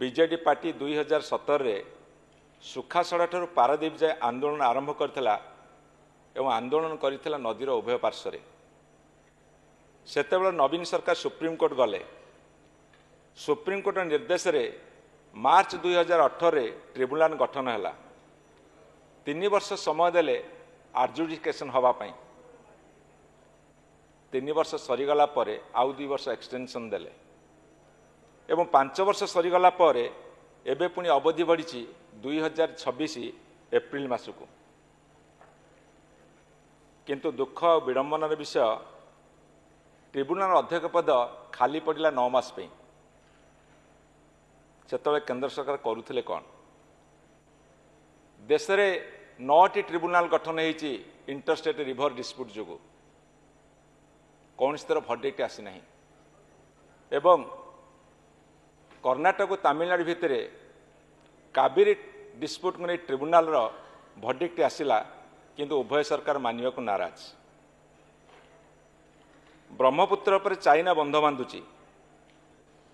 BJD party 2017 रे सुखासड़ा ठार पारादीप जाए आंदोलन आरंभ करथिला एवं आंदोलन करथिला नदीर उभय पार्श्व सेतेबेले नवीन सरकार सुप्रीमकोर्ट गले। सुप्रीमकोर्ट निर्देश रे मार्च 2018 रे ट्रिब्यूनल गठन हैला। 3 वर्ष समय देले आडजुडिकेशन हवा पई। 3 वर्ष सरीगला परे आउ 2 वर्ष एक्सटेंशन देले एवं 5 वर्ष सरीगला परे एबे पुणी अवधि बढ़ी 2026 एप्रिल मासकू। किंतु दुख और विडंबनार विषय ट्रिब्यूनल अध्यक्ष पद खाली पड़ा 9 मास पे। सेतबेले केंद्र सरकार करुथिले कौन? देश में 9टी ट्रिब्यूनल गठन होती इंटरस्टेट रिवर डिस्प्यूट जो कौन तरह भर्डिक्ट आसी ना एवं कर्णाटक तमिलनाडु भितर कावेरी डिस्प्यूट को नहीं ट्रिब्यूनल भर्डिक्ट आसला किंतु उभय सरकार मानवा को नाराज। ब्रह्मपुत्र पर चाइना बंध बांधुची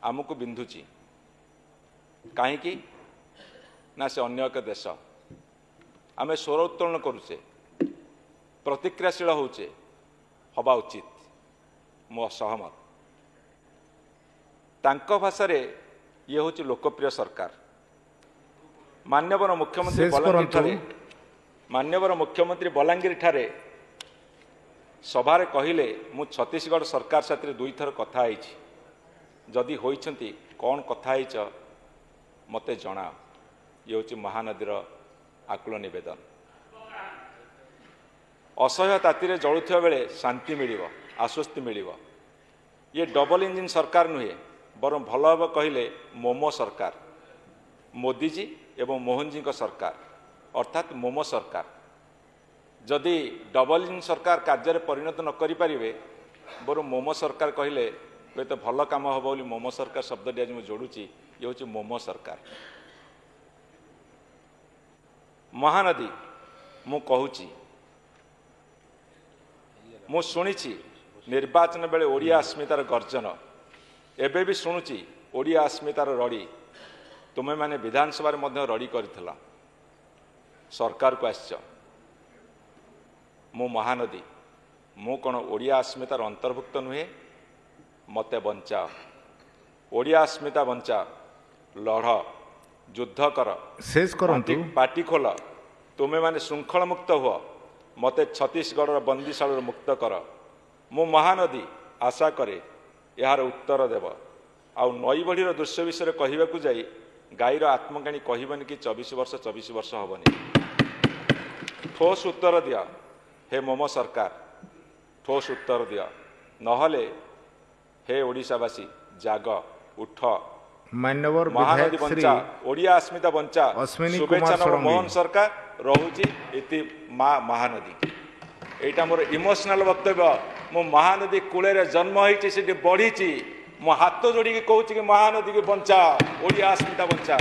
आमको बिंधुची कहीं ना से अन्य एक देश आम स्वर उत्तोलन करुचे प्रतिक्रियाशील होचे हवा उचित मो सहमत। तांको भाषा रे ये हूँ लोकप्रिय सरकार। मान्यवर मुख्यमंत्री बलांगीर ठारे सभारे कहले मु छत्तीसगढ़ सरकार साथ 2 थर कथा जदि होइछंती कौन कथा मते जना। ये हूँ महानदीर आकुल निवेदन। असह्य ताती जलुवा बेले शांति मिल आश्वस्ति मिल। ये डबल इंजिन सरकार नुहे बरं भल भाव कहले मोमो सरकार। मोदीजी एवं मोहनजी सरकार अर्थात मोमो सरकार। जदि डबल इंजिन सरकार कार्य परिणत न करि पारिबे बरं मोमो सरकार कहले हुए तो भल काम हम बोली मोमो सरकार शब्द आज मुझे जोड़ुची। ये हूँ मोमो सरकार। महानदी मु कहूची मु शुणी निर्वाचन बेले ओडिया अस्मितार गर्जन एबे भी शुणुची ओडिया अस्मितार रड़ी। तुमे माने विधानसभा रड़ी करथिला सरकार को आश्च मु महानदी मु कौन ओडिया अस्मितार अंतर्भुक्त नुहे। मते बंचाओ ओडिया अस्मिता बंचा लढ़ युद्ध कर शेष करंतु पार्टी खोल तुमे माने श्रृंखल मुक्त हुआ मते छत्तीसगढ़ बंदीशाल मुक्त कर। मु महानदी आशा करे यार उत्तर देव। आउ नई बढ़ीर दृश्य विषय कहवाक जाई गाईर आत्मकाणी कहबनी कि 24 वर्ष हेनी। ठोस उत्तर दिया हे मोमो सरकार ठोस उत्तर दिया नहले हे ओडिशावासी जाग उठ। मान्यवर महानदी बंचा ओडिया अस्मिता बंचा शुभेच्छा मोहन सरकार रहुची इति माँ महानदी। एटा मोर इमोशनल वक्तव्य। मो महानदी कूले जन्म होती बढ़ी मो हाथ जोड़ी कहूँ कि महानदी की बंचा ओडिया अस्मिता बंचा।